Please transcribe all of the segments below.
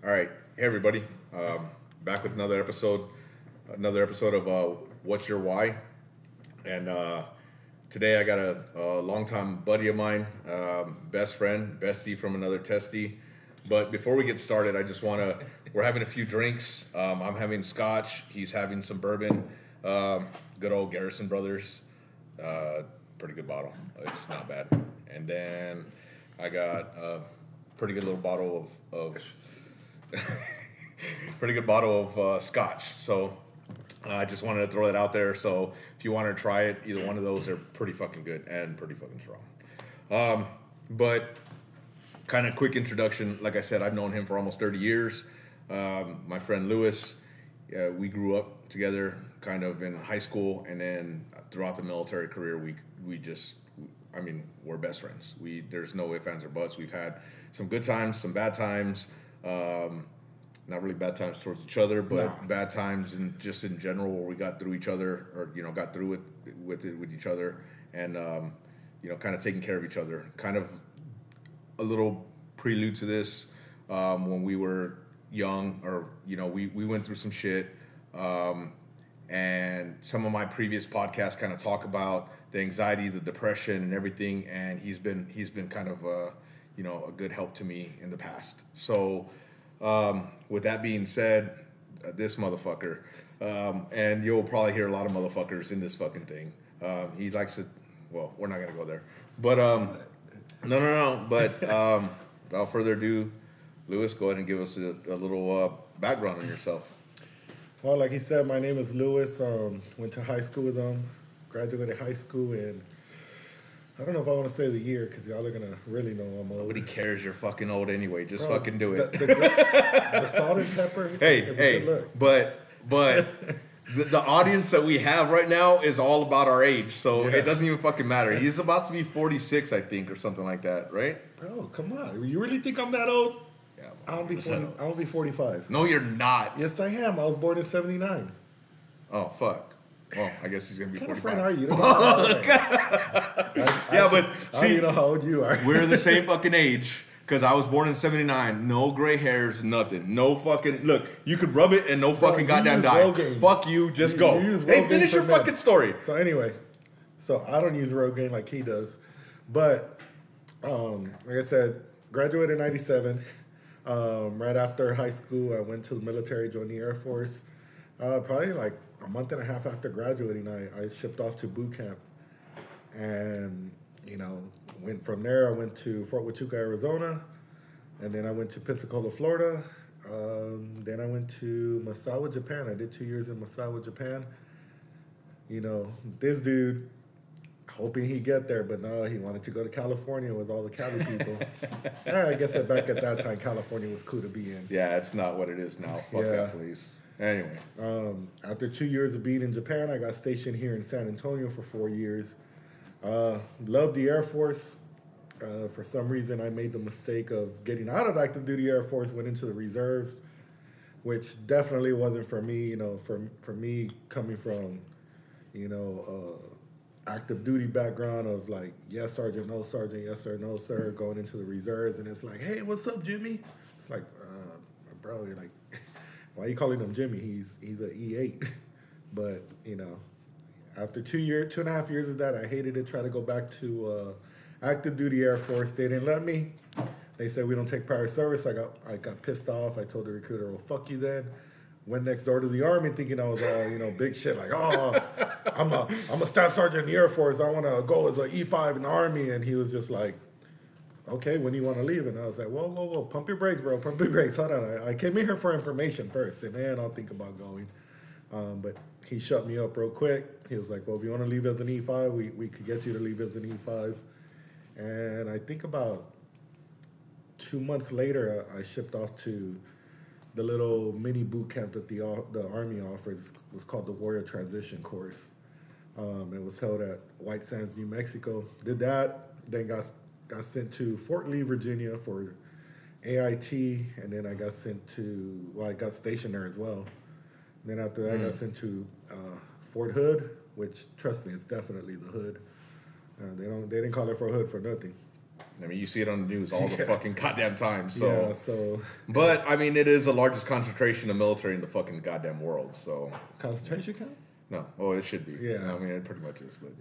All right, hey everybody, back with another episode of What's Your Why, and today I got a longtime buddy of mine, best friend, bestie from another testy. But before we get started, I just want to. We're having a few drinks. I'm having scotch. He's having some bourbon. Good old Garrison Brothers. Pretty good bottle. It's not bad. And then I got a pretty good little bottle of pretty good bottle of scotch. So I just wanted to throw that out there. So if you want to try it, either one of those are pretty fucking good and pretty fucking strong. But kind of quick introduction. Like I said, I've known him for almost 30 years. My friend Lewis, we grew up together kind of in high school, and then throughout the military career, we're best friends. There's no ifs, ands, or buts. We've had some good times, some bad times. Not really bad times towards each other, but bad times and just in general where we got through each other, or got through with each other, and kind of taking care of each other. Kind of a little prelude to this, when we were young, or we went through some shit, and some of my previous podcasts kind of talk about the anxiety, the depression, and everything. And he's been kind of a good help to me in the past. So. With that being said, this motherfucker, and you'll probably hear a lot of motherfuckers in this fucking thing. He likes to, well, we're not gonna go there, but no. But without further ado, Lewis, go ahead and give us a little background on yourself. Well, like he said, my name is Lewis. Went to high school with him, graduated high school in. I don't know if I want to say the year because y'all are going to really know I'm old. Nobody cares you're fucking old anyway. Just fucking do it. The salt and pepper. Hey, but the audience that we have right now is all about our age, so It doesn't even fucking matter. He's about to be 46, I think, or something like that, right? Bro, come on. You really think I'm that old? Yeah. I'll be 45. No, you're not. Yes, I am. I was born in 79. Oh, fuck. Well, I guess he's going to be 45. What kind of friend are you? But see, you know how old you are. We're the same fucking age, because I was born in 79. No gray hairs, nothing. No fucking, look, you could rub it and no fucking goddamn dye. Rogaine. Fuck you, just go. Hey, finish your fucking story. So anyway, I don't use Rogaine like he does. But, like I said, graduated in 97. Right after high school, I went to the military, joined the Air Force. Probably like a month and a half after graduating, I shipped off to boot camp, and went from there. I went to Fort Huachuca, Arizona, and then I went to Pensacola, Florida. Then I went to Misawa, Japan. I did 2 years in Misawa, Japan. This dude, hoping he'd get there, but no, he wanted to go to California with all the Cali people. I guess back at that time, California was cool to be in. Yeah, it's not what it is now. Fuck that, please. Anyway. After 2 years of being in Japan, I got stationed here in San Antonio for 4 years. Loved the Air Force. For some reason, I made the mistake of getting out of active duty Air Force, went into the reserves, which definitely wasn't for me. For me coming from, active duty background of like, yes, sergeant, no, sergeant, yes, sir, no, sir, going into the reserves, and it's like, hey, what's up, Jimmy? It's like, bro, you're like, why are you calling him Jimmy? He's an E8. But, after 2.5 years of that, I hated it. Tried to go back to active duty Air Force. They didn't let me. They said we don't take prior service. I got pissed off. I told the recruiter, well, fuck you then. Went next door to the Army thinking I was all, big shit. Like, I'm a staff sergeant in the Air Force. I want to go as an E5 in the Army. And he was just like, okay, when do you want to leave? And I was like, whoa, pump your brakes, bro. Pump your brakes. Hold on. I came in here for information first, and then I'll think about going. But he shut me up real quick. He was like, well, if you want to leave as an E5, we could get you to leave as an E5. And I think about 2 months later, I shipped off to the little mini boot camp that the Army offers. It was called the Warrior Transition Course. It was held at White Sands, New Mexico. Did that, then got sent to Fort Lee, Virginia for AIT, and then I got I got stationed there as well. And then after that, I got sent to Fort Hood, which, trust me, it's definitely the hood. They didn't call it Fort Hood for nothing. I mean, you see it on the news all the fucking goddamn time. So, Yeah, so but I mean, it is the largest concentration of military in the fucking goddamn world. So, concentration camp. no, oh, it should be. Yeah. I mean, it pretty much is. But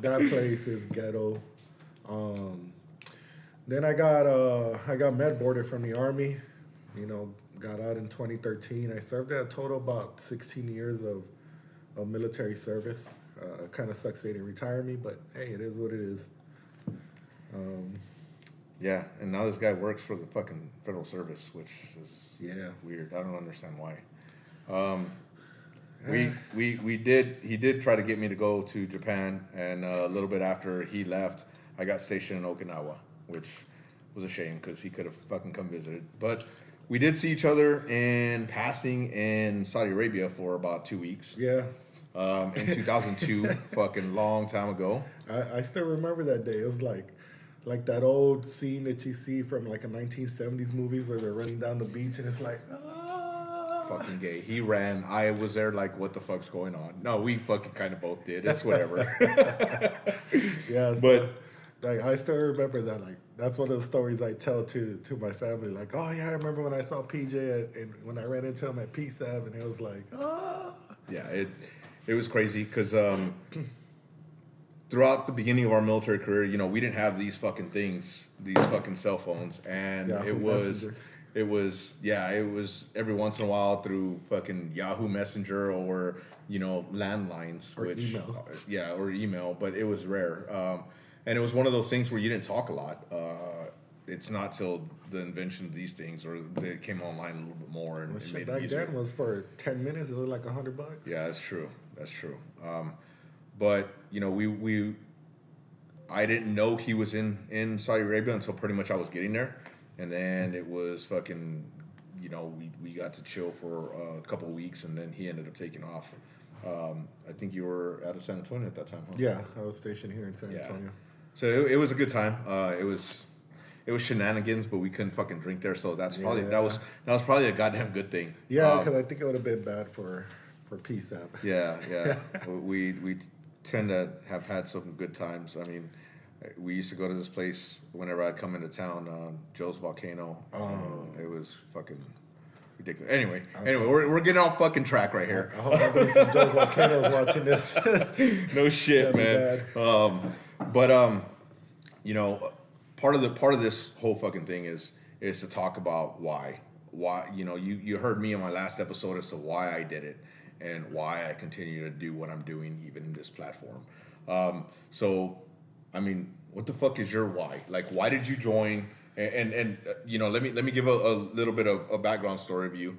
That place is ghetto. Then I got med boarded from the army. You know, got out in 2013. I served there a total about 16 years of military service. Kind of sucks they didn't retire me, but hey, it is what it is. yeah, and now this guy works for the fucking federal service, which is Yeah. weird. I don't understand why. He did try to get me to go to Japan, and a little bit after he left, I got stationed in Okinawa, which was a shame because he could have fucking come visited. But we did see each other in passing in Saudi Arabia for about 2 weeks. Yeah. In 2002, fucking long time ago. I still remember that day. It was like that old scene that you see from like a 1970s movie where they're running down the beach and it's like, Fucking gay. He ran. I was there like, what the fuck's going on? No, we fucking kind of both did. It's whatever. Yeah, so, But like I still remember that. Like that's one of the stories I tell to my family. Like, oh yeah, I remember when I saw PJ and when I ran into him at PSAV, and it was like, yeah, it was crazy because throughout the beginning of our military career, you know, we didn't have these fucking things, these fucking cell phones, and Yahoo it was Messenger. every once in a while through fucking Yahoo Messenger or, you know, landlines, Or email. or email, but it was rare. And it was one of those things where you didn't talk a lot. It's not till the invention of these things or they came online a little bit more and Well, it shit, made it back easier. then was for 10 minutes. It was like $100. Yeah, that's true. That's true. But you know, I didn't know he was in Saudi Arabia until pretty much I was getting there, and then it was fucking, you know, we got to chill for a couple of weeks, and then he ended up taking off. I think you were out of San Antonio at that time, huh? Yeah, I was stationed here in San Yeah. Antonio. So it was a good time. It was shenanigans, but we couldn't fucking drink there, so that's probably Yeah. that was probably a goddamn good thing. Yeah, because I think it would have been bad for PSAP. Yeah. we tend to have had some good times. I mean, we used to go to this place whenever I'd come into town, Joe's Volcano. It was fucking ridiculous. Anyway, we're getting off fucking track right here. I hope somebody from Joe's Volcano is watching this. No shit, man. You know, part of this whole fucking thing is to talk about why, you know, you heard me in my last episode as to why I did it and why I continue to do what I'm doing even in this platform. So I mean, what the fuck is your why? Like, why did you join? And you know, let me give a little bit of a background story of you.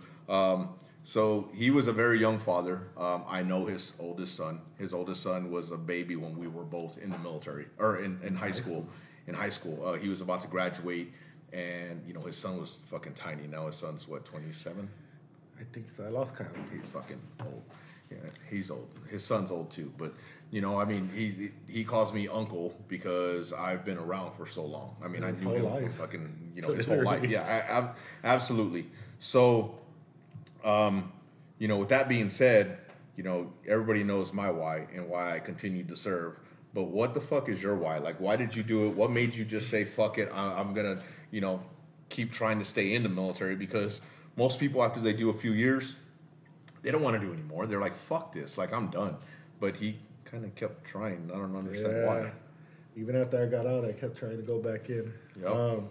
So he was a very young father. I know his oldest son. His oldest son was a baby when we were both in the military or in high school. In high school, he was about to graduate, and you know his son was fucking tiny. Now his son's what, 27? I think so. I lost count. He's fucking old. Yeah, he's old. His son's old too. But you know, I mean, he calls me uncle because I've been around for so long. I mean, I His knew whole him for life. fucking, you know, his whole life. Yeah, absolutely. So, you know, with that being said, you know, everybody knows my why and why I continued to serve. But what the fuck is your why? Like, why did you do it? What made you just say, fuck it, I'm gonna, you know, keep trying to stay in the military? Because most people, after they do a few years, they don't want to do anymore. They're like, fuck this, like, I'm done. But he kind of kept trying. I don't understand why. Even after I got out, I kept trying to go back in. Yep.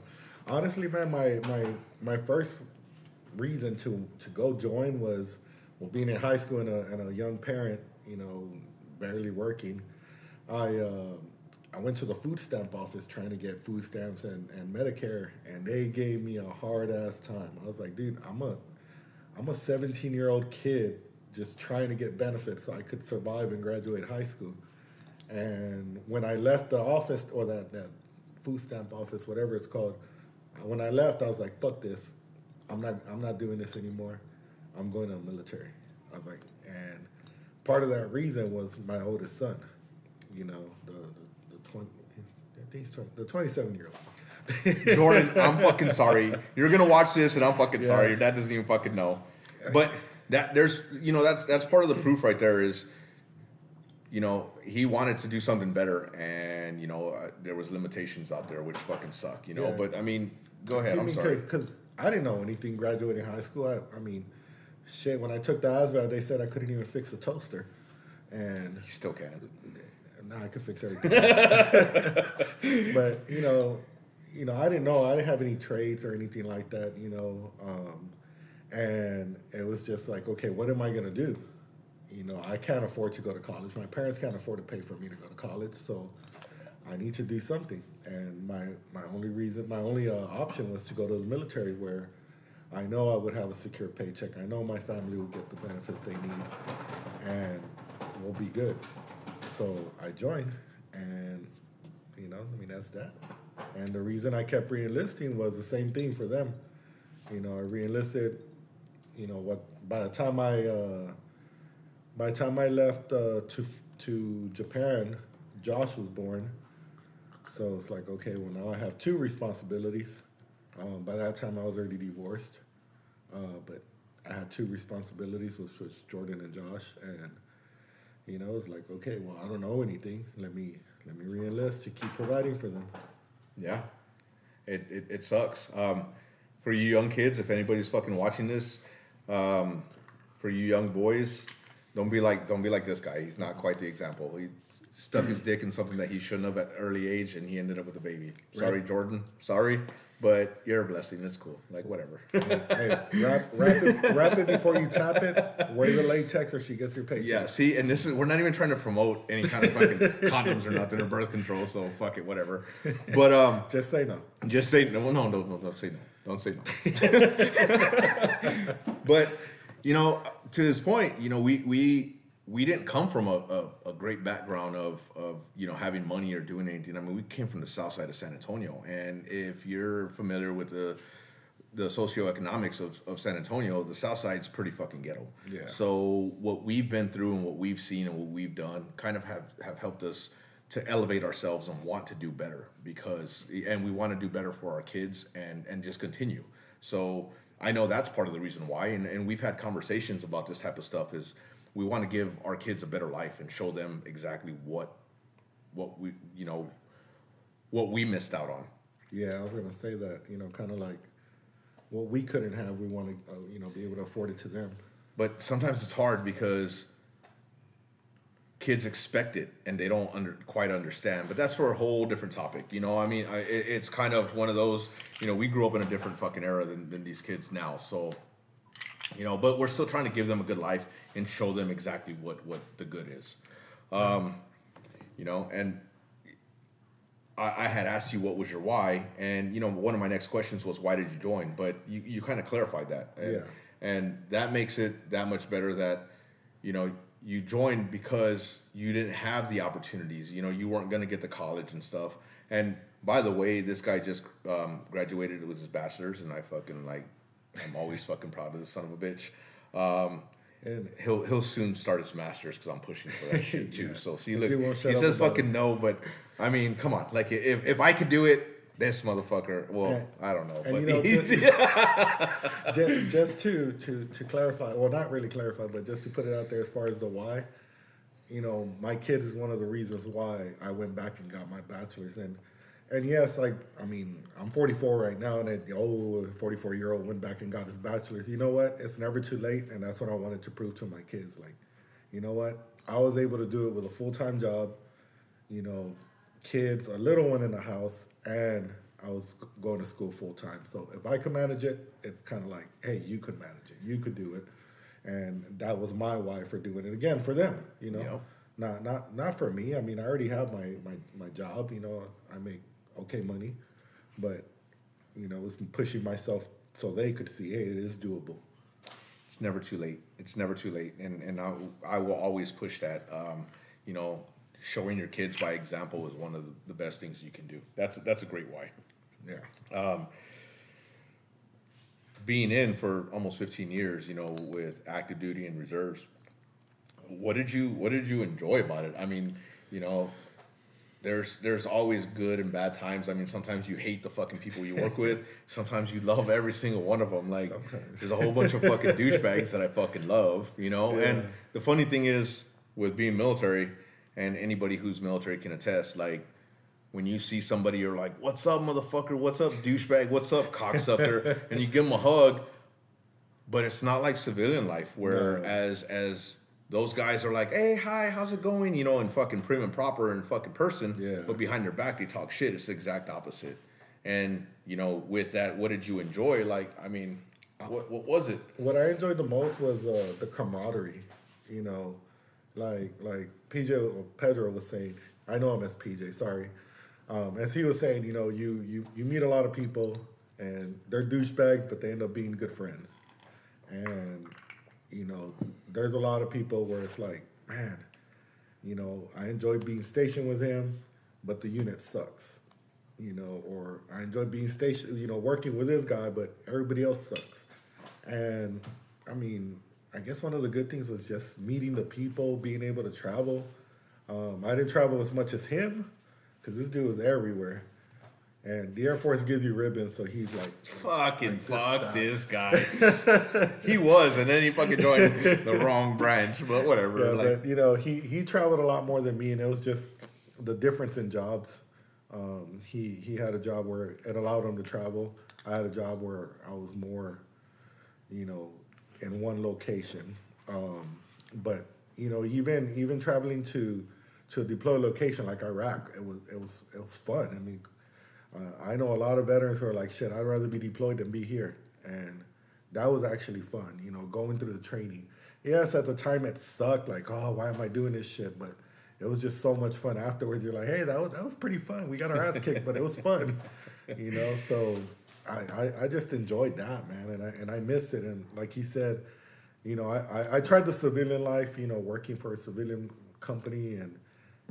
Honestly, man, my first reason to go join was, well, being in high school and a young parent, you know, barely working. I went to the food stamp office trying to get food stamps and Medicare, and they gave me a hard ass time. I was like, dude, I'm a 17-year-old kid just trying to get benefits so I could survive and graduate high school. And when I left the office, or that food stamp office, whatever it's called, when I left, I was like, fuck this. I'm not doing this anymore. I'm going to the military. I was like, and part of that reason was my oldest son. You know, the 27-year-old. Jordan, I'm fucking sorry. You're gonna watch this, and I'm fucking sorry. Your dad doesn't even fucking know. But that's part of the proof right there is you know, he wanted to do something better, and you know, there was limitations out there which fucking suck, you know. Yeah. But I mean, go ahead. I'm sorry. Because I didn't know anything graduating high school. I mean, shit. When I took the ASVAB, they said I couldn't even fix a toaster, and You still can. now I could fix everything. But I didn't know. I didn't have any trades or anything like that. And it was just like, okay, what am I gonna do? I can't afford to go to college. My parents can't afford to pay for me to go to college, so I need to do something. And my only option was to go to the military, where I know I would have a secure paycheck. I know my family will get the benefits they need, and we'll be good. So I joined, and that's that. And the reason I kept re-enlisting was the same thing for them. I re-enlisted. By the time I left to Japan, Josh was born. So it's like, okay, well, now I have two responsibilities. By that time, I was already divorced, but I had two responsibilities, which was Jordan and Josh. And it's like, okay, well, I don't know anything. Let me re-enlist to keep providing for them. Yeah, it sucks. For you young kids, if anybody's fucking watching this, for you young boys, don't be like this guy. He's not quite the example. He stuck his dick in something that he shouldn't have at early age, and he ended up with a baby. Sorry, Jordan. Sorry, but you're a blessing. It's cool. Like, whatever. Hey, wrap it before you tap it. Wear the latex, or she gets your paycheck. Yeah. See, and we're not even trying to promote any kind of fucking condoms or nothing or birth control. So fuck it, whatever. But just say no. Just say no. No, don't say no. Don't say no. But to this point, we didn't come from a great background of having money or doing anything. I mean, we came from the south side of San Antonio, and if you're familiar with the socioeconomics of San Antonio, the south side's pretty fucking ghetto. Yeah. So what we've been through and what we've seen and what we've done kind of have helped us to elevate ourselves and want to do better, and we want to do better for our kids and just continue. So I know that's part of the reason why, and we've had conversations about this type of stuff. Is we want to give our kids a better life and show them exactly what we missed out on. Yeah, I was gonna say that. Kind of like what we couldn't have, we want to be able to afford it to them. But sometimes it's hard because kids expect it and they don't quite understand. But that's for a whole different topic. I mean, it's kind of one of those. We grew up in a different fucking era than these kids now. So. But we're still trying to give them a good life and show them exactly what the good is. And I had asked you what was your why, and one of my next questions was why did you join? But you kind of clarified that. And that makes it that much better that, you joined because you didn't have the opportunities. You weren't going to get to college and stuff. And by the way, this guy just graduated with his bachelor's, and I'm always fucking proud of this son of a bitch. And he'll soon start his master's because I'm pushing for that shit too. Yeah. So see, look, he says fucking no, but I mean, come on. Like if I could do it, this motherfucker. Well, I don't know. But just to clarify, well, not really clarify, but just to put it out there as far as the why. My kids is one of the reasons why I went back and got my bachelor's. And yes, I'm 44 right now, and a 44-year-old went back and got his bachelor's. You know what? It's never too late, and that's what I wanted to prove to my kids. Like, you know what? I was able to do it with a full-time job, kids, a little one in the house, and I was going to school full-time. So if I could manage it, it's kind of like, hey, you could manage it. You could do it. And that was my why for doing it. Again, for them, Yep. Not for me. I mean, I already have my job, I make okay money, but it was pushing myself so they could see, hey, it is doable. It's never too late. It's never too late, and I will always push that. Showing your kids by example is one of the best things you can do. That's a great why. Yeah. Being in for almost 15 years, with active duty and reserves, what did you enjoy about it? I mean, there's always good and bad times. I mean, sometimes you hate the fucking people you work with. Sometimes you love every single one of them. Like, there's a whole bunch of fucking douchebags that I fucking love, Yeah. And the funny thing is, with being military, and anybody who's military can attest. Like when you see somebody, you're like, "What's up, motherfucker? What's up, douchebag? What's up, cocksucker?" And you give them a hug. But it's not like civilian life, where as those guys are like, "Hey, hi, how's it going?" You know, and fucking prim and proper and fucking person. Yeah. But behind their back, they talk shit. It's the exact opposite. And you know, with that, what did you enjoy? Like, I mean, what was it? What I enjoyed the most was the camaraderie. You know, like PJ or Pedro was saying. I know him as PJ. Sorry. As he was saying, you know, you meet a lot of people and they're douchebags, but they end up being good friends. And, you know, there's a lot of people where it's like, man, you know, I enjoy being stationed with him, but the unit sucks. You know, or I enjoy being stationed, you know, working with this guy, but everybody else sucks. And, I mean, I guess one of the good things was just meeting the people, being able to travel. I didn't travel as much as him, because this dude was everywhere. And the Air Force gives you ribbons, so he's like, fucking fuck this guy. He was, and then he fucking joined the wrong branch, but whatever. Yeah, like, but you know, he traveled a lot more than me, and it was just the difference in jobs. He had a job where it allowed him to travel. I had a job where I was more, you know, in one location. But you know, even traveling to a deployed location like Iraq, it was fun. I mean. I know a lot of veterans who are like, shit, I'd rather be deployed than be here. And that was actually fun, you know, going through the training. Yes, at the time it sucked, like, oh, why am I doing this shit? But it was just so much fun afterwards. You're like, hey, that was pretty fun. We got our ass kicked, but it was fun, you know? So I just enjoyed that, man, and I miss it. And like he said, you know, I tried the civilian life, you know, working for a civilian company, and,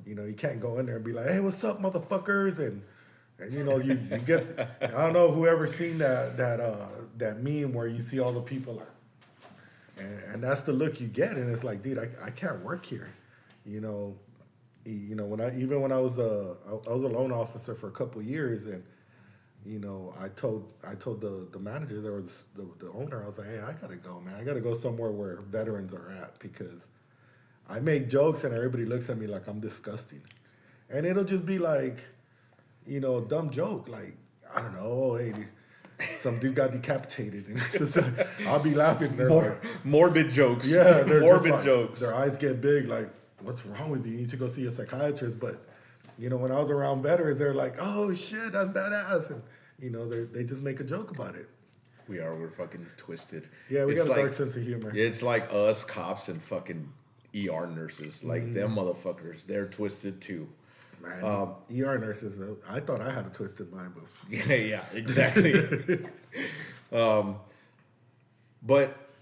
you know, you can't go in there and be like, hey, what's up, motherfuckers? And you know, you get, I don't know whoever seen that meme where you see all the people like, and that's the look you get, and it's like, dude, I can't work here, you know, when I was a loan officer for a couple of years, and you know, I told the manager there was the owner, I was like, hey, I gotta go, man, I gotta go somewhere where veterans are at, because I make jokes and everybody looks at me like I'm disgusting, and it'll just be like, you know, dumb joke, like, I don't know, hey, some dude got decapitated. And just, I'll be laughing. Morbid jokes. Yeah, morbid like, jokes. Their eyes get big, like, what's wrong with you? You need to go see a psychiatrist. But, you know, when I was around veterans, they're like, oh, shit, that's badass. And, you know, they just make a joke about it. We're fucking twisted. Yeah, we got a dark sense of humor. It's like us cops and fucking ER nurses. Like, them motherfuckers, they're twisted too. Man, ER nurses, I thought I had a twisted mind, but yeah, exactly. But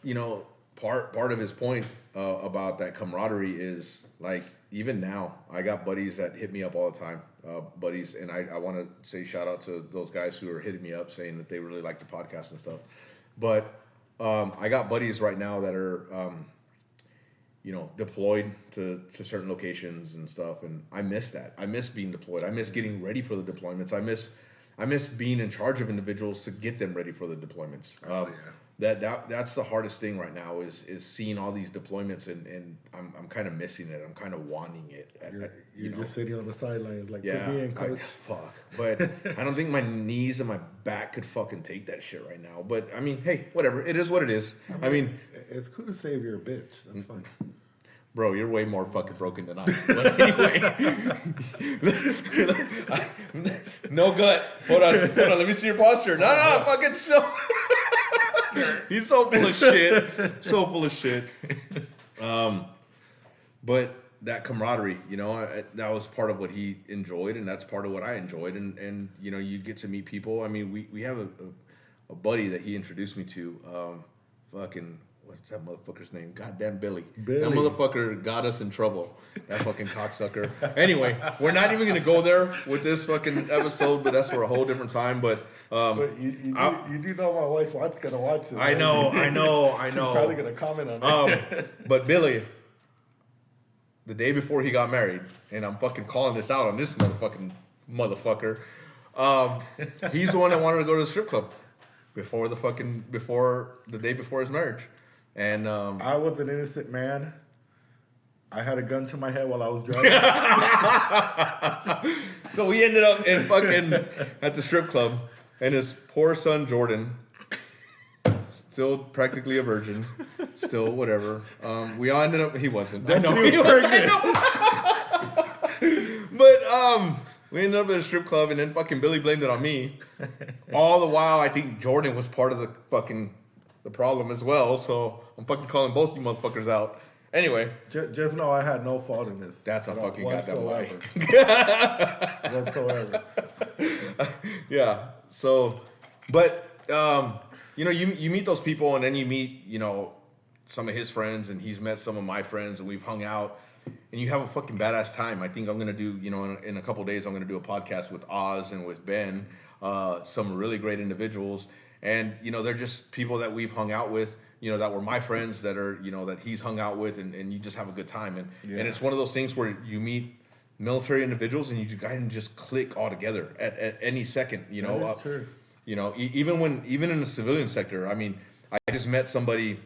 you know, part of his point about that camaraderie is like, even now, I got buddies that hit me up all the time, buddies, and I want to say shout out to those guys who are hitting me up saying that they really like the podcast and stuff. But I got buddies right now that are you know, deployed to certain locations and stuff, and I miss that. I miss being deployed. I miss getting ready for the deployments. I miss being in charge of individuals to get them ready for the deployments. That's the hardest thing right now is seeing all these deployments, and I'm kind of missing it. I'm kind of wanting it. You're just sitting on the sidelines like, yeah, put me in, coach. Fuck. But I don't think my knees and my back could fucking take that shit right now. But I mean, hey, whatever. It is what it is. I mean it's cool to say if you're a bitch. That's fine. Bro, you're way more fucking broken than I am. But anyway. No gut. Hold on. Let me see your posture. No, fucking so. He's so full of shit. So full of shit. But that camaraderie, you know, that was part of what he enjoyed, and that's part of what I enjoyed. And you know, you get to meet people. I mean, we have a buddy that he introduced me to. Fucking, what's that motherfucker's name? Goddamn Billy. That motherfucker got us in trouble. That fucking cocksucker. Anyway, we're not even going to go there with this fucking episode, but that's for a whole different time. But you do know my wife going to watch this. I know. She's probably going to comment on it. But Billy, the day before he got married, and I'm fucking calling this out on this motherfucker, he's the one that wanted to go to the strip club before the day before his marriage. And I was an innocent man I had a gun to my head while I was driving. So we ended up in fucking at the strip club, and his poor son Jordan, still practically a virgin, still whatever. We all ended up. He wasn't. I know. He was, I know. But we ended up at a strip club, and then fucking Billy blamed it on me. All the while, I think Jordan was part of the problem as well. So I'm fucking calling both you motherfuckers out. Anyway, just know I had no fault in this. that's a fucking goddamn lie. Whatsoever. Yeah. So, but you meet those people, and then you meet some of his friends, and he's met some of my friends, and we've hung out, and you have a fucking badass time. I think I'm gonna do in a couple of days I'm gonna do a podcast with Oz and with Ben, some really great individuals, and they're just people that we've hung out with. That were my friends that are, that he's hung out with, and you just have a good time. And it's one of those things where you meet military individuals and you guys just click all together at any second, That's true. Even in the civilian sector. I mean, I just met somebody,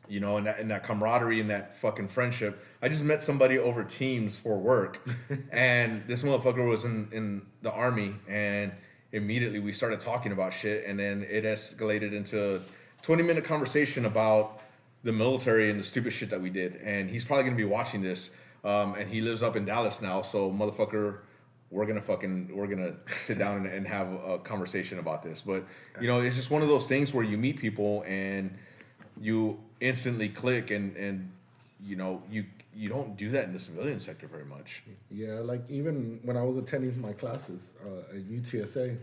in that camaraderie and that fucking friendship. I just met somebody over Teams for work, and this motherfucker was in the Army, and immediately we started talking about shit, and then it escalated into 20-minute conversation about the military and the stupid shit that we did. And he's probably going to be watching this. And he lives up in Dallas now. So, motherfucker, we're going to sit down and have a conversation about this. But, it's just one of those things where you meet people and you instantly click and you don't do that in the civilian sector very much. Yeah, like even when I was attending my classes at UTSA,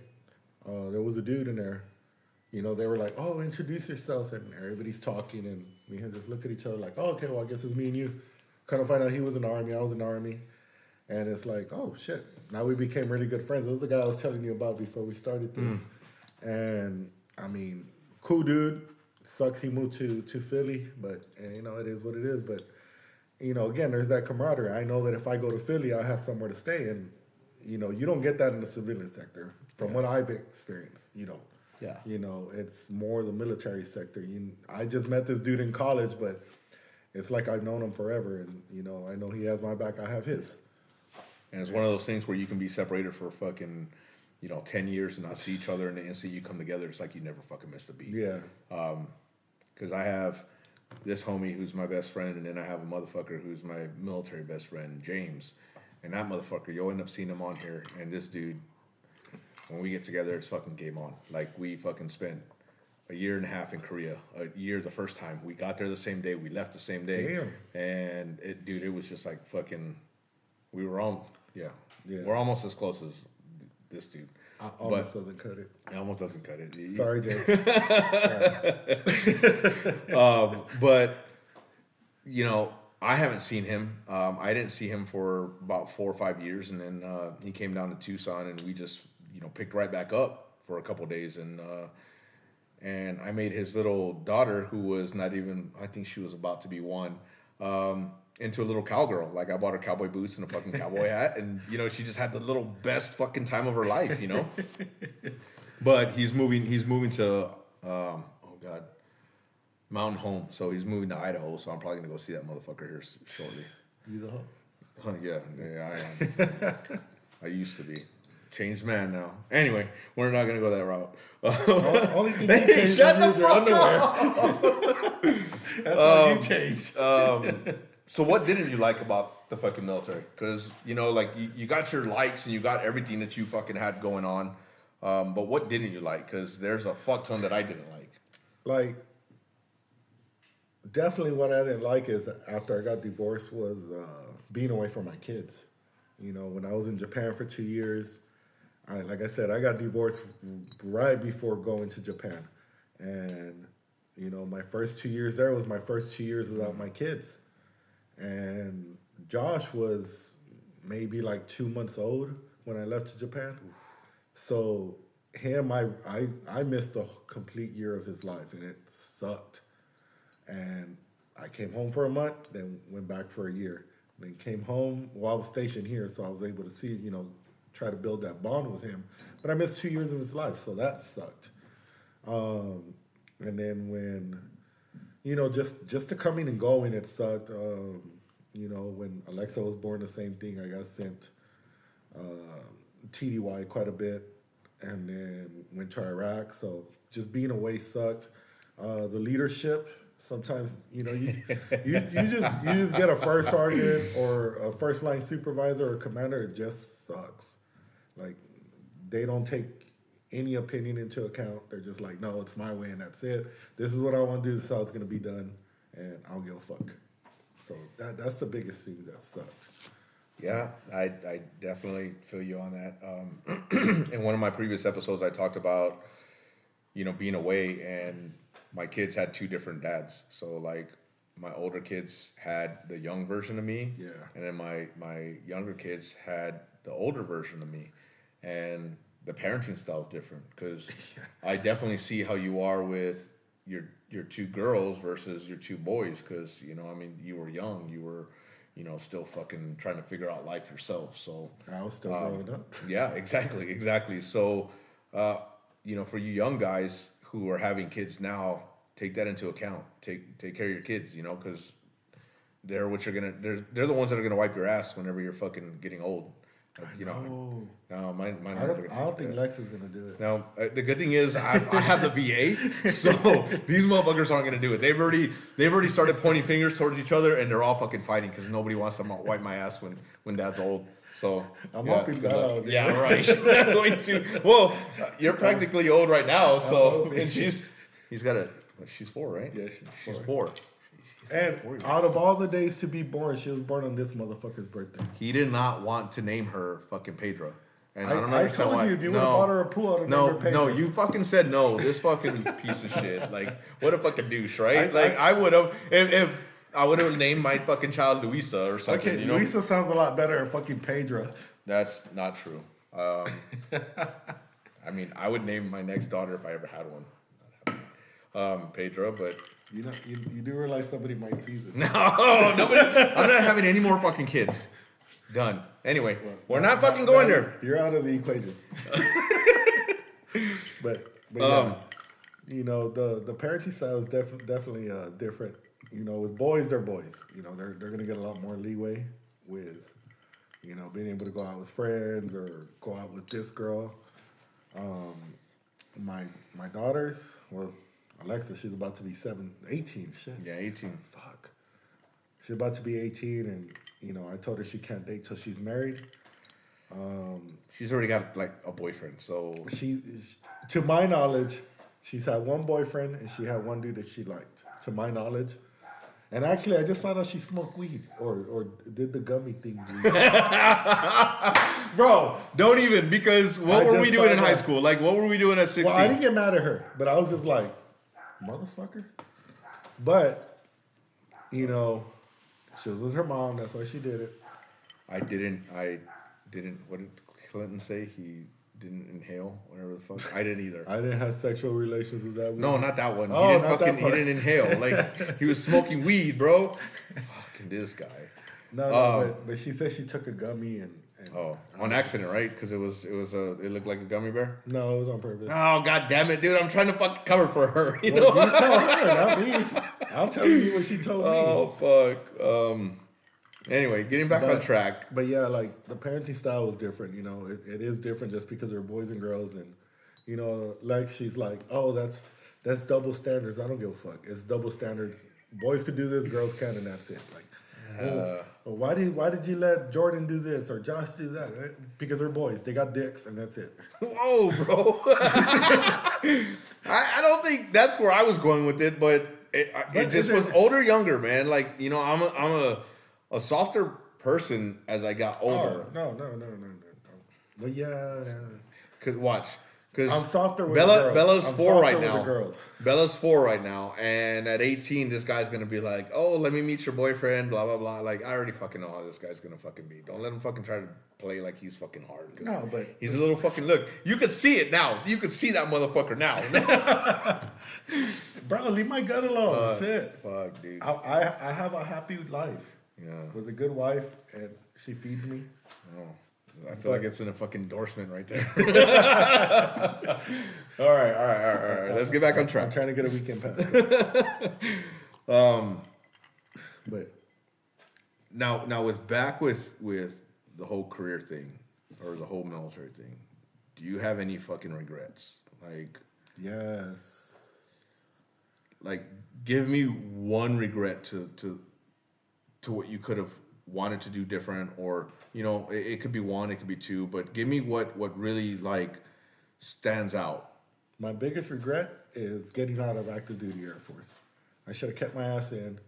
there was a dude in there. They were like, "Oh, introduce yourself," and everybody's talking, and we had just look at each other like, "Oh, okay, well, I guess it's me and you." Kind of find out he was in the Army, I was in the Army, and it's like, "Oh shit!" Now we became really good friends. It was the guy I was telling you about before we started this, and I mean, cool dude. Sucks he moved to Philly, but it is what it is. But again, there's that camaraderie. I know that if I go to Philly, I'll have somewhere to stay, and you don't get that in the civilian sector, from what I've experienced. Yeah. It's more the military sector. I just met this dude in college, but it's like I've known him forever, and I know he has my back, I have his. And it's one of those things where you can be separated for fucking 10 years and not see each other, and the instant you come together, it's like you never fucking missed a beat. Yeah. Because I have this homie who's my best friend, and then I have a motherfucker who's my military best friend, James. And that motherfucker, you'll end up seeing him on here, and this dude, when we get together, it's fucking game on. Like, we fucking spent a year and a half in Korea. A year the first time. We got there the same day. We left the same day. Damn. And, it was just like fucking... We were all... Yeah. Yeah. We're almost as close as this dude. I almost doesn't cut it. It almost doesn't cut it. Sorry, Jay. But, I haven't seen him. I didn't see him for about 4 or 5 years. And then he came down to Tucson, and we just... picked right back up for a couple of days, and I made his little daughter, who was not even, I think she was about to be 1, into a little cowgirl. Like, I bought her cowboy boots and a fucking cowboy hat, and she just had the little best fucking time of her life, But he's moving to Mountain Home, so he's moving to Idaho. So I'm probably gonna go see that motherfucker here shortly. Idaho? Yeah, I am. I used to be. Changed man now. Anyway, we're not gonna go that route. Only thing you changed is your underwear. That's all you changed. So what didn't you like about the fucking military? Because like you got your likes and you got everything that you fucking had going on, but what didn't you like? Because there's a fuck ton that I didn't like. Like, definitely what I didn't like is after I got divorced was being away from my kids. When I was in Japan for 2 years. Like I said, I got divorced right before going to Japan. And, my first 2 years there was my first 2 years without my kids. And Josh was maybe like 2 months old when I left to Japan. So him, I missed a complete year of his life, and it sucked. And I came home for a month, then went back for a year. Then came home. Well, I was stationed here, so I was able to see, try to build that bond with him. But I missed 2 years of his life, so that sucked. And then when, just the coming and going, it sucked. You know, when Alexa was born, the same thing. I got sent TDY quite a bit, and then went to Iraq. So just being away sucked. The leadership. Sometimes you just get a first sergeant or a first line supervisor or commander. It just sucks. Like they don't take any opinion into account. They're just like, no, it's my way and that's it. This is what I want to do. This is how it's gonna be done, and I don't give a fuck. So that's the biggest thing that sucked. Yeah, I definitely feel you on that. In one of my previous episodes, I talked about, being away, and my kids had two different dads. So like my older kids had the young version of me, Yeah. and then my younger kids had the older version of me, and the parenting style is different because I definitely see how you are with your two girls versus your two boys because you were young, you were still fucking trying to figure out life yourself. So I was still growing up. yeah, exactly. So for you young guys who are having kids now, take that into account. Take care of your kids, because they're the ones that are gonna wipe your ass whenever you're fucking getting old. No, mine I don't think Lex is gonna do it. No, the good thing is I have the VA, so these motherfuckers aren't gonna do it. They've already started pointing fingers towards each other, and they're all fucking fighting because nobody wants to wipe my ass when dad's old. So I'm hoping that. Yeah, right. I'm going to. Well, you're practically old right now, so and she's 4, right? Yeah, she's 4. And out of all the days to be born, she was born on this motherfucker's birthday. He did not want to name her fucking Pedro. And I don't I understand told why. you if you would have bought her a pool, I'd have named her Pedro. No, you fucking said no. This fucking piece of shit. Like, what a fucking douche, right? I would have if I would have named my fucking child Luisa or something. Okay, Luisa sounds a lot better than fucking Pedro. That's not true. I mean, I would name my next daughter if I ever had one. Pedro, but you do realize somebody might see this. No, nobody. I'm not having any more fucking kids. Done. Anyway, we're not fucking going there. You're out of the equation. but yeah, the parenting style is definitely different. With boys, they're boys. They're gonna get a lot more leeway with being able to go out with friends or go out with this girl. My daughters, well, Alexa, she's about to be 18. Shit. Yeah, 18. Fuck. She's about to be 18, and I told her she can't date till she's married. She's already got like a boyfriend, so she, to my knowledge, she's had one boyfriend and she had one dude that she liked. To my knowledge, and actually, I just found out she smoked weed or did the gummy things. Bro, don't even, because what were we doing in high school? Like, what were we doing at 16? Well, I didn't get mad at her, but I was just like, motherfucker. But she was with her mom. That's why she did it. I didn't. What did Clinton say? He didn't inhale, whatever the fuck. I didn't either. I didn't have sexual relations with that woman. No, not that one. Oh, He didn't inhale. Like, he was smoking weed, bro. Fucking this guy. No, but she said she took a gummy and on accident, right? Because it looked like a gummy bear. No, it was on purpose. Oh, god damn it, dude! I'm trying to fucking cover for her. You tell her, not me. I'm telling you what she told me. Oh fuck. Anyway, getting back on track. But yeah, like the parenting style was different. It is different just because they're boys and girls, and like she's like, oh, that's double standards. I don't give a fuck. It's double standards. Boys could do this, girls can, and that's it. Like, why did you let Jordan do this or Josh do that? Because they're boys. They got dicks, and that's it. Whoa, bro. I don't think that's where I was going with it, but it just was older, younger, man. Like, I'm a softer person as I got older. Oh, no. But yeah. Because I'm softer with the girls. Bella's 4 right now. Girls. Bella's 4 right now, and at 18, this guy's gonna be like, "Oh, let me meet your boyfriend." Blah blah blah. Like, I already fucking know how this guy's gonna fucking be. Don't let him fucking try to play like he's fucking hard. No, but he's a little fucking look. You could see it now. You could see that motherfucker now. Bro, leave my gut alone. Shit. Fuck, dude. I have a happy life. Yeah. With a good wife, and she feeds me. Oh. I feel like it's in a fucking endorsement right there. All right. Let's get back on track. I'm trying to get a weekend pass. But now with the whole career thing or the whole military thing, do you have any fucking regrets? Yes. Like, give me one regret to what you could have wanted to do different, or it could be one, it could be two, but give me what really like stands out. My biggest regret is getting out of active duty Air Force. I should have kept my ass in.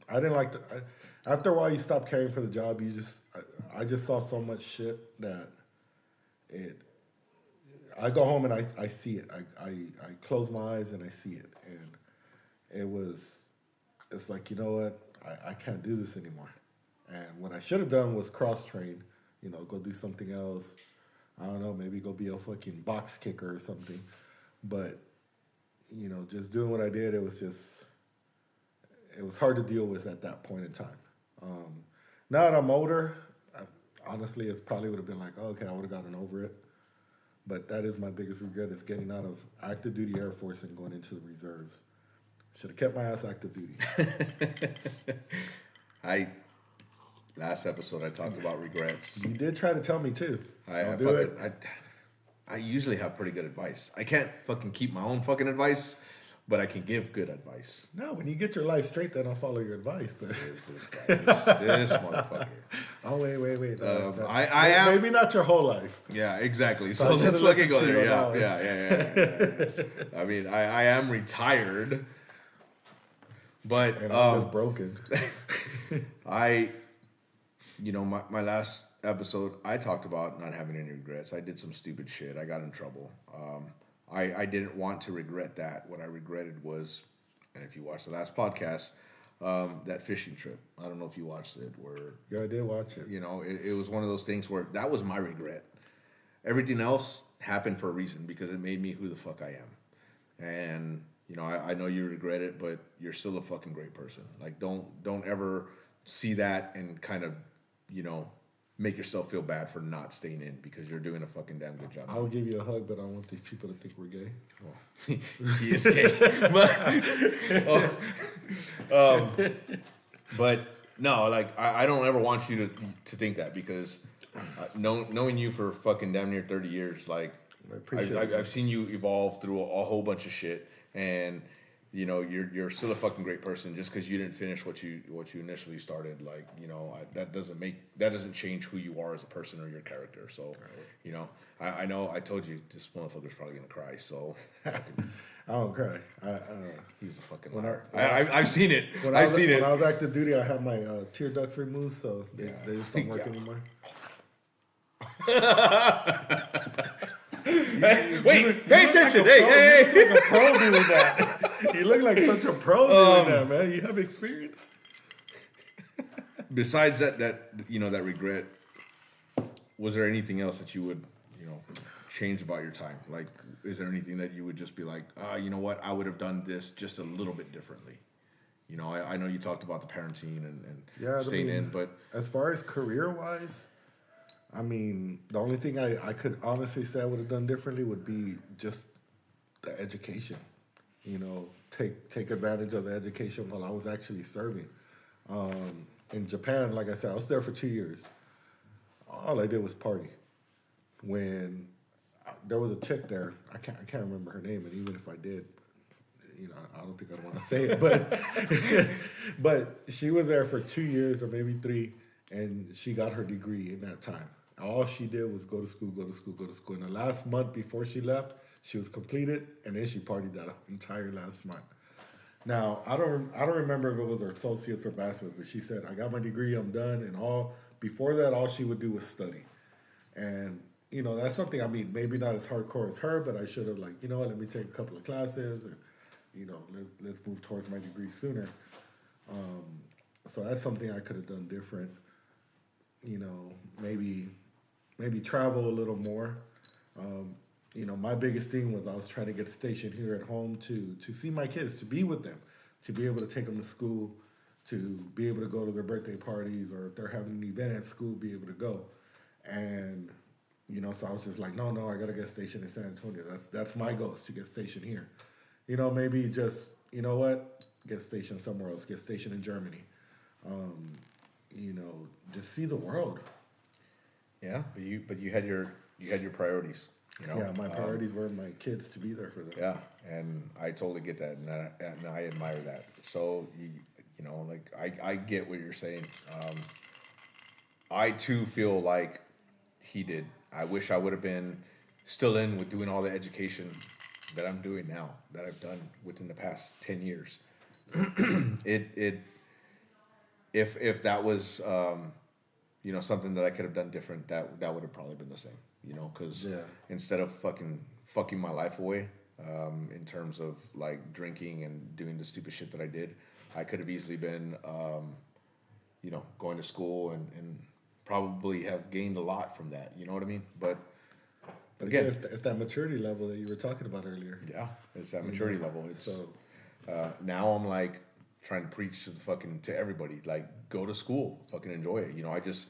I didn't like after a while, you stop caring for the job. I just saw so much shit that I go home and I see it. I close my eyes and I see it. And it's like, you know what? I can't do this anymore. And what I should have done was cross-train, go do something else. I don't know, maybe go be a fucking box kicker or something. But, just doing what I did, it was hard to deal with at that point in time. Now that I'm older, honestly, it probably would have been like, oh, okay, I would have gotten over it. But that is my biggest regret, is getting out of active duty Air Force and going into the reserves. Should have kept my ass active duty. Last episode I talked about regrets. You did try to tell me too. I usually have pretty good advice. I can't fucking keep my own fucking advice, but I can give good advice. No, when you get your life straight, then I'll follow your advice. But this guy, this motherfucker. Oh wait. I am maybe not your whole life. Yeah, exactly. So let's look at go there. Yeah. I mean, I am retired, but and I'm just broken. My last episode, I talked about not having any regrets. I did some stupid shit. I got in trouble. I didn't want to regret that. What I regretted was, and if you watched the last podcast, that fishing trip. I don't know if you watched it. Yeah, I did watch it. It was one of those things where that was my regret. Everything else happened for a reason, because it made me who the fuck I am. And I know you regret it, but you're still a fucking great person. Like, don't ever see that and kind of make yourself feel bad for not staying in, because you're doing a fucking damn good job. I'll give you a hug, but I want these people to think we're gay. Well, he is gay. But no, like, I don't ever want you to think that, because knowing you for fucking damn near 30 years, like, I've seen you evolve through a whole bunch of shit, and you're still a fucking great person. Just because you didn't finish what you initially started, like, that doesn't change who you are as a person or your character. So, I know I told you this motherfucker's probably gonna cry. So, I don't cry. He's a fucking liar. I've seen it. When I was active duty, I had my tear ducts removed, so they just don't work anymore. Wait, pay attention. Hey. You look like a pro doing that. You look like such a pro doing that, man. You have experience. Besides that regret, was there anything else that you would, change about your time? Like, is there anything that you would just be like, you know what, I would have done this just a little bit differently? I know you talked about the parenting and staying in, but as far as career-wise, I mean, the only thing I could honestly say I would have done differently would be just the education. Take advantage of the education while I was actually serving. In Japan, like I said, I was there for 2 years. All I did was party. When there was a chick there, I can't remember her name, and even if I did, I don't think I'd want to say it, but she was there for 2 years or maybe 3, and she got her degree in that time. All she did was go to school. And the last month before she left, she was completed, and then she partied that entire last month. Now, I don't remember if it was her associate's or bachelor's, but she said, I got my degree, I'm done, and before that, all she would do was study. And, that's something, I mean, maybe not as hardcore as her, but I should have, like, let me take a couple of classes, and, let's move towards my degree sooner. So that's something I could have done different. Maybe travel a little more. My biggest thing was I was trying to get stationed here at home to see my kids, to be with them, to be able to take them to school, to be able to go to their birthday parties, or if they're having an event at school, be able to go. And, so I was just like, no, I got to get stationed in San Antonio. That's my goal, is to get stationed here. Maybe just, get stationed somewhere else, get stationed in Germany. You know, just see the world. Yeah, but you had your priorities. You know. Yeah, my priorities were my kids to be there for them. Yeah, and I totally get that, and I admire that. So you know, like I get what you're saying. I too feel like he did. I wish I would have been still in with doing all the education that I'm doing now, that I've done within the past 10 years. It if that was you know, something that I could have done different, that would have probably been the same. You know, because instead of fucking my life away, in terms of like drinking and doing the stupid shit that I did, I could have easily been you know, going to school and probably have gained a lot from that. You know what I mean? But again, it's that maturity level that you were talking about earlier. yeah, it's that maturity level. It's now I'm like trying to preach to everybody, like, go to school, fucking enjoy it. You know, I just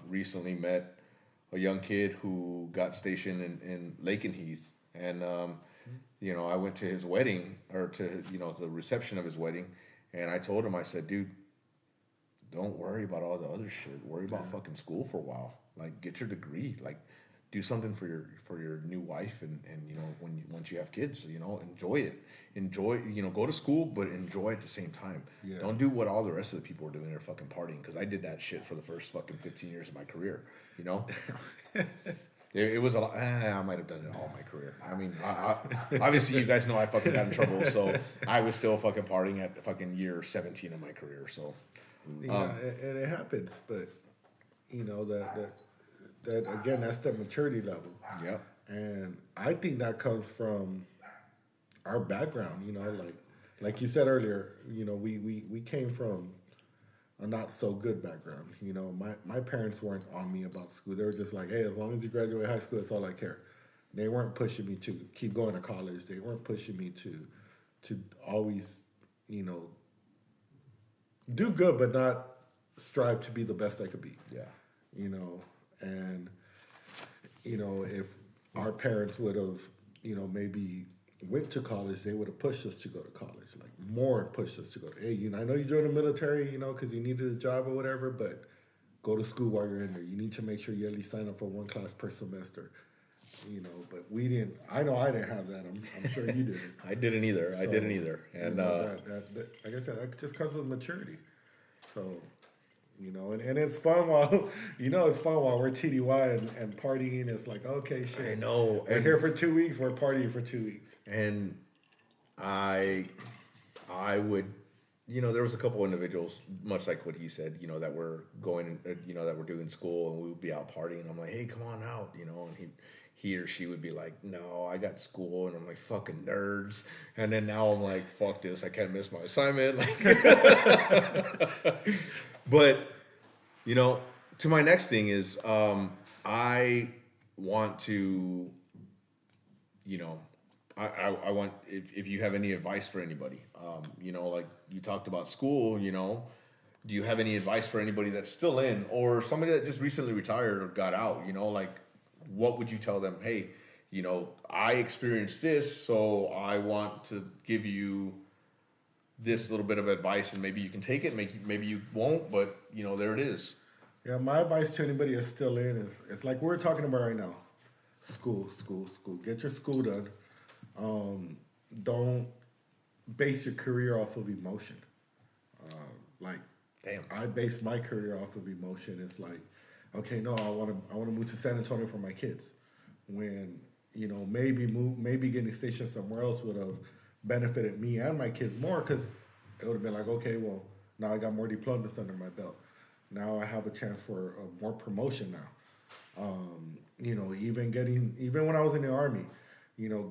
recently met a young kid who got stationed in Lakenheath, and you know, I went to his wedding, or to, you know, the reception of his wedding, and I told him, I said, dude, don't worry about all the other shit. Worry about fucking school for a while. Like, get your degree. Like, do something for your new wife, and you know, once you have kids, you know, enjoy it. Enjoy, you know, go to school, but enjoy at the same time. Yeah. Don't do what all the rest of the people are doing. They're fucking partying, because I did that shit for the first fucking 15 years of my career. You know, it was a lot. I might have done it all my career. I mean, I obviously you guys know I fucking got in trouble, so I was still fucking partying at fucking year 17 of my career. So yeah, and it happens, but you know that again, that's the maturity level. Yeah. And I think that comes from our background, you know, like you said earlier, you know, we came from a not so good background. You know, my parents weren't on me about school. They were just like, hey, as long as you graduate high school, that's all I care. They weren't pushing me to keep going to college. They weren't pushing me to always, you know, do good, but not strive to be the best I could be. Yeah. You know, and, you know, if our parents would have, you know, maybe went to college, they would have pushed us to go to college, like more pushed us to go to, hey, you know, I know you joined the military, you know, because you needed a job or whatever, but go to school while you're in there. You need to make sure you at least sign up for one class per semester, you know, but we didn't, I know I didn't have that. I'm sure you didn't. I didn't either. So, I didn't either. And, you know, that, like I said, that just comes with maturity. So, you know, and it's fun while, you know, it's fun while we're TDY and partying. It's like, okay, shit. I know. We're here for 2 weeks. We're partying for 2 weeks. And I would, you know, there was a couple individuals, much like what he said, you know, that were going, you know, that were doing school, and we would be out partying. I'm like, hey, come on out, you know, and he or she would be like, no, I got school, and I'm like, fucking nerds. And then now I'm like, fuck this, I can't miss my assignment. Like, but, you know, to my next thing is, I want to, you know, I want, if you have any advice for anybody, you know, like you talked about school, you know, do you have any advice for anybody that's still in, or somebody that just recently retired or got out, you know, like, what would you tell them? Hey, you know, I experienced this, so I want to give you this little bit of advice, and maybe you can take it, maybe you won't, but you know, there it is. Yeah, my advice to anybody that's still in is, it's like we're talking about right now. School. Get your school done. Don't base your career off of emotion. Like, damn, I based my career off of emotion. It's like, okay, no, I want to move to San Antonio for my kids. When, you know, maybe getting stationed somewhere else would have benefited me and my kids more, because it would have been like, okay, well, now I got more deployments under my belt. Now I have a chance for more promotion now. You know, even when I was in the Army, you know,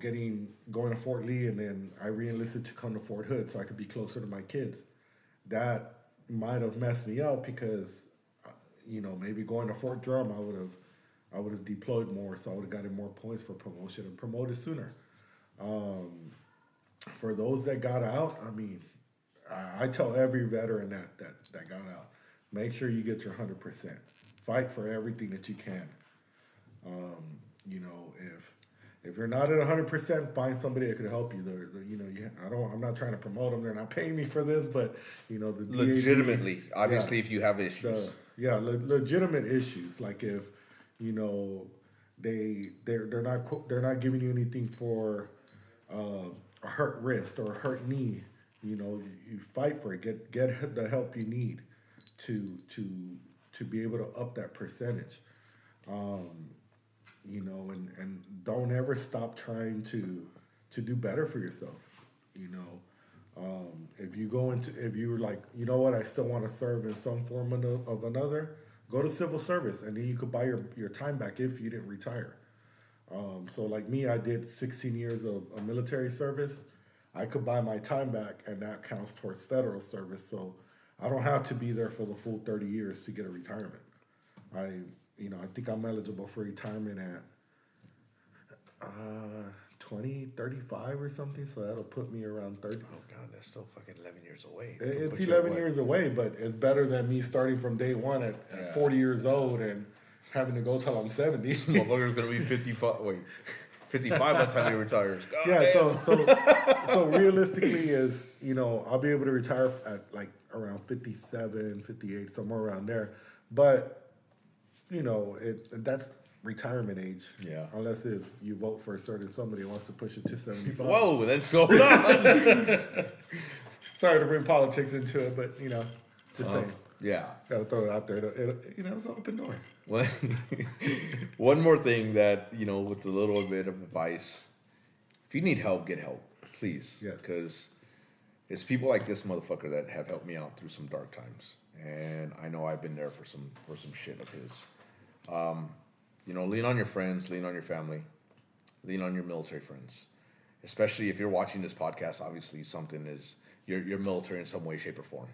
going to Fort Lee, and then I re-enlisted to come to Fort Hood so I could be closer to my kids. That might have messed me up, because, you know, maybe going to Fort Drum, I would have deployed more, so I would have gotten more points for promotion and promoted sooner. For those that got out, I mean, I tell every veteran that got out, make sure you get your 100%. Fight for everything that you can. You know, if you're not at 100%, find somebody that could help you. You know, I'm not trying to promote them. They're not paying me for this, but you know, the legitimately, DAD, obviously, if you have issues, legitimate issues. Like if you know they're not giving you anything for a hurt wrist or a hurt knee. You know, you fight for it. Get the help you need to be able to up that percentage. You know, and don't ever stop trying to do better for yourself. You know, if you're like, you know what, I still want to serve in some form of another, go to civil service, and then you could buy your time back if you didn't retire. So like me, I did 16 years of military service. I could buy my time back, and that counts towards federal service. So I don't have to be there for the full 30 years to get a retirement. I think I'm eligible for retirement at 35 or something. So that'll put me around 30. oh god, that's still fucking 11 years away. It's 11 years away, but it's better than me starting from day one at 40 years old and having to go till I'm 70. This motherfucker's gonna be 55. Wait, 55 by the time he retires. God Yeah, damn. so realistically is, you know, I'll be able to retire at like around 57, 58, somewhere around there. But, you know, that's retirement age. Yeah. Unless if you vote for a certain somebody who wants to push it to 75. Whoa, that's so on. Sorry to bring politics into it, but, you know, just saying. Yeah. Gotta throw it out there. You know, it's an open door. Well, one more thing that, you know, with a little bit of advice, if you need help, get help, please. Yes. Because it's people like this motherfucker that have helped me out through some dark times, and I know I've been there for some shit of his. You know, lean on your friends, lean on your family, lean on your military friends. Especially if you're watching this podcast, obviously something is you're military in some way, shape, or form.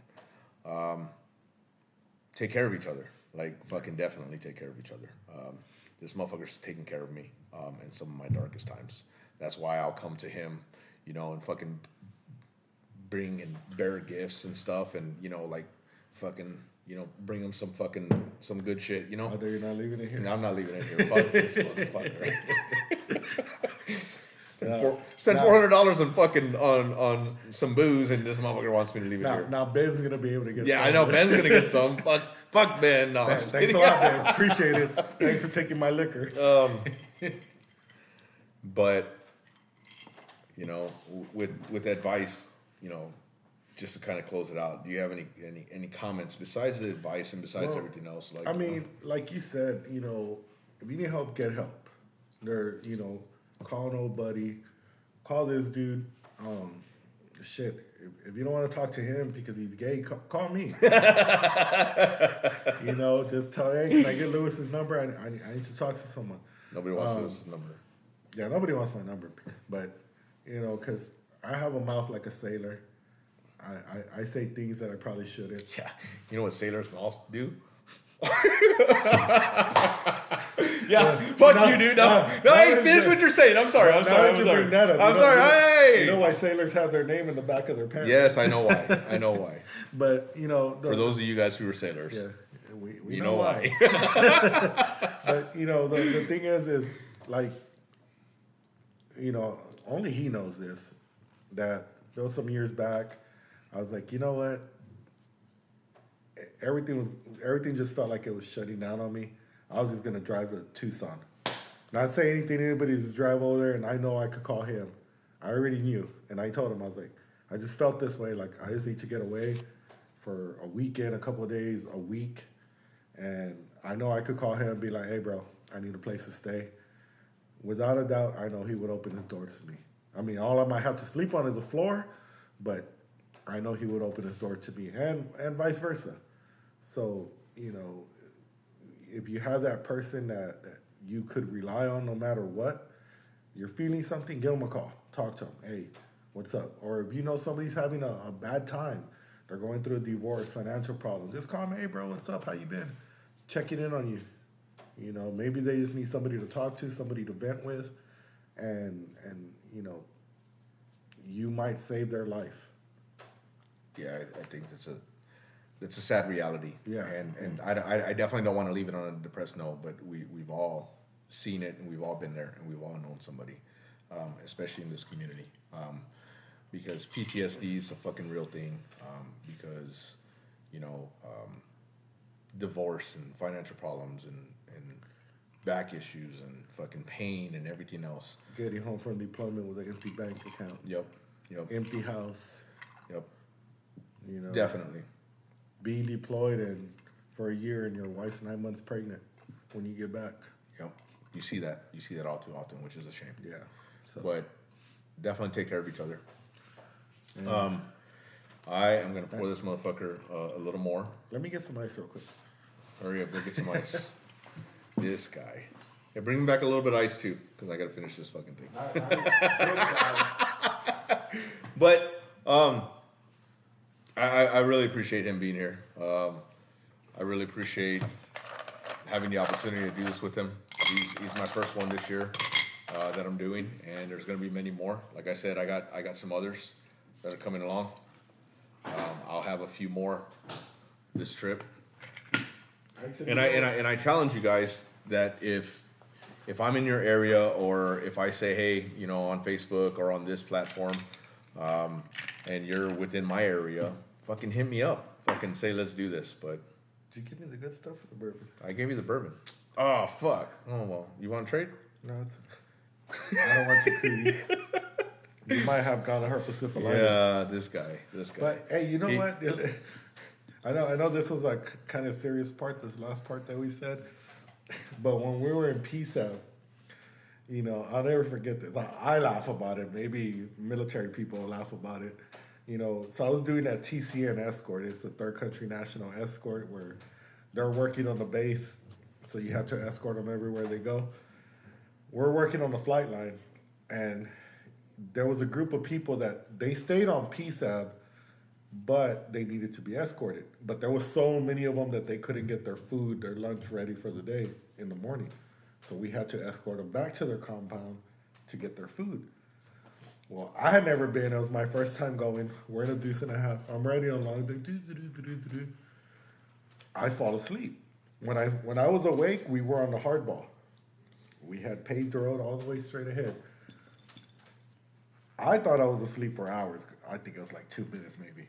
Take care of each other. Like, fucking definitely take care of each other. This motherfucker's taking care of me in some of my darkest times. That's why I'll come to him, you know, and fucking bring and bear gifts and stuff, and, you know, like, fucking, you know, bring him some good shit, you know? Oh, you're not leaving it here? No, I'm not leaving it here. Fuck this motherfucker. Spend $400 on fucking on some booze, and this motherfucker wants me to leave it here. Now Ben's gonna be able to get. Yeah, some. I know Ben's gonna get some. Fuck Ben. No, I'm just Thanks kidding. a lot, Ben. Appreciate it. Thanks for taking my liquor. But you know, with advice, you know, just to kind of close it out, do you have any comments besides the advice and besides everything else? Like, I mean, like you said, you know, if you need help, get help. You know, call an old buddy, call this dude. Shit, if you don't want to talk to him because he's gay, call me. You know, just tell, hey, can I get Lewis's number? I need to talk to someone. Nobody wants Lewis's number. Yeah, nobody wants my number, but you know, because I have a mouth like a sailor. I say things that I probably shouldn't. Yeah, you know what sailors can also do? Yeah, fuck you, dude. No, hey, finish what you're saying. I'm sorry. I'm sorry. Hey, you know why sailors have their name in the back of their pants? Yes, I know why. But you know, for those of you guys who are sailors, yeah, we know why. But you know, the thing is like, you know, only he knows this. That there was some years back, I was like, you know what? Everything just felt like it was shutting down on me. I was just gonna drive to Tucson. Not saying anything to anybody, just drive over there, and I know I could call him. I already knew, and I told him, I was like, I just felt this way. Like, I just need to get away for a weekend, a couple of days, a week, and I know I could call him and be like, hey, bro, I need a place to stay. Without a doubt, I know he would open his doors to me. I mean, all I might have to sleep on is the floor, but I know he would open his door to me, and vice versa. So, you know, if you have that person that you could rely on no matter what, you're feeling something, give them a call. Talk to them. Hey, what's up? Or if you know somebody's having a bad time, they're going through a divorce, financial problem, just call them, hey, bro, what's up? How you been? Checking in on you. You know, maybe they just need somebody to talk to, somebody to vent with, and you know, you might save their life. Yeah, I think it's a sad reality. Yeah. And I definitely don't want to leave it on a depressed note, but we've all seen it, and we've all been there, and we've all known somebody, especially in this community. because PTSD is a fucking real thing. Because, divorce and financial problems and back issues and fucking pain and everything else. Getting home from deployment with an empty bank account. Yep. Empty house. Yep. Definitely. Being deployed and for a year and your wife's 9 months pregnant when you get back. Yep. You see that all too often, which is a shame. Yeah. So. But definitely take care of each other. I am gonna pour this motherfucker a little more. Let me get some ice real quick. Hurry up, go get some ice. This guy. Yeah, bring me back a little bit of ice too, because I gotta finish this fucking thing. But I really appreciate him being here. I really appreciate having the opportunity to do this with him. He's my first one this year that I'm doing, and there's gonna be many more. Like I said, I got some others that are coming along. I'll have a few more this trip. And I challenge you guys that if I'm in your area or if I say, hey, on Facebook or on this platform, and you're within my area, fucking hit me up. Fucking say, let's do this. But did you give me the good stuff or the bourbon? I gave you the bourbon. Oh, fuck. Oh, well. You want to trade? No, I don't want you greedy. You might have gonorrhea herpesiphilitis. Yeah, this guy. But hey, you know what? I know this was like kind of serious part, this last part that we said. But when we were in PSAP, I'll never forget this. I laugh about it. Maybe military people laugh about it. So I was doing that TCN escort. It's the Third Country National Escort where they're working on the base. So you have to escort them everywhere they go. We're working on the flight line. And there was a group of people that they stayed on PSAB, but they needed to be escorted. But there was so many of them that they couldn't get their food, their lunch ready for the day in the morning. So we had to escort them back to their compound to get their food. Well, I had never been. It was my first time going. We're in a deuce and a half. I'm ready on long. I fall asleep. When I was awake, we were on the hardball. We had paved the road all the way straight ahead. I thought I was asleep for hours. I think it was like 2 minutes maybe.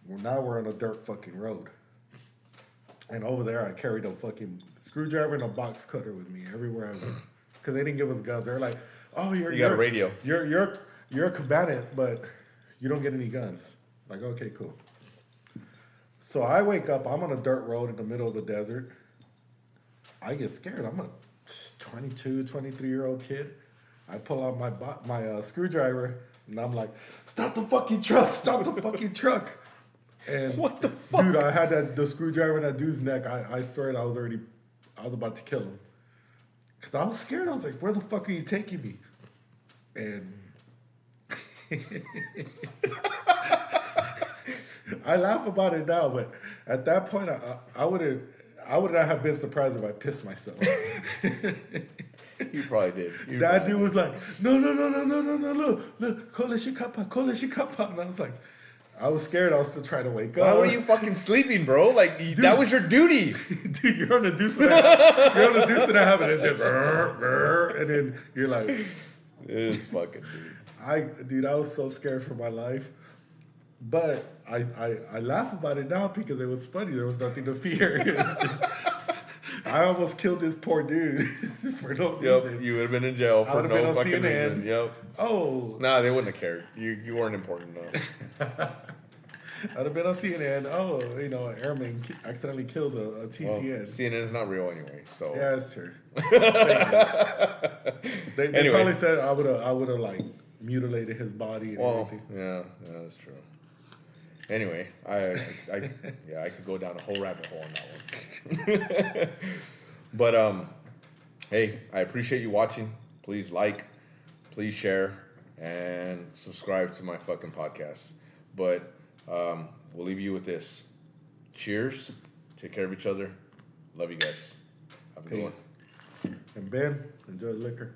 Well, now we're on a dirt fucking road. And over there, I carried a fucking screwdriver and a box cutter with me everywhere I went. Because they didn't give us guns. They're like, oh, you got a radio. You're a combatant, but you don't get any guns. Like, okay, cool. So I wake up. I'm on a dirt road in the middle of the desert. I get scared. I'm a 22, 23-year-old kid. I pull out my screwdriver, and I'm like, stop the fucking truck, stop the fucking truck. And what the fuck? Dude, I had the screwdriver in that dude's neck. I swear I was about to kill him. Because I was scared. I was like, where the fuck are you taking me? And I laugh about it now, but at that point, I would not have been surprised if I pissed myself. You probably did. That dude was like, no, look, Kole Shikapa. And I was like, I was scared. I was still trying to wake up. Why were you fucking sleeping, bro? Like, dude, that was your dude. Dude, you're on the deuce and a half. You're on the deuce and a half, and it's just, and then you're like, this fucking dude. I was so scared for my life. But I laugh about it now because it was funny. There was nothing to fear. It was just, I almost killed this poor dude for no reason. Yep, you would have been in jail for no fucking CNN. reason. Yep. Oh. Nah, they wouldn't have cared. You weren't important enough. I'd have been on CNN. Oh, an airman accidentally kills a TCN. Well, CNN is not real anyway, so. Yeah, that's true. They Anyway. probably said I would have like mutilated his body and everything. Yeah, that's true. Anyway, I could go down a whole rabbit hole on that one. But hey, I appreciate you watching. Please like, please share, and subscribe to my fucking podcast. But we'll leave you with this. Cheers. Take care of each other. Love you guys. Have a good one. Peace. And Ben, enjoy the liquor.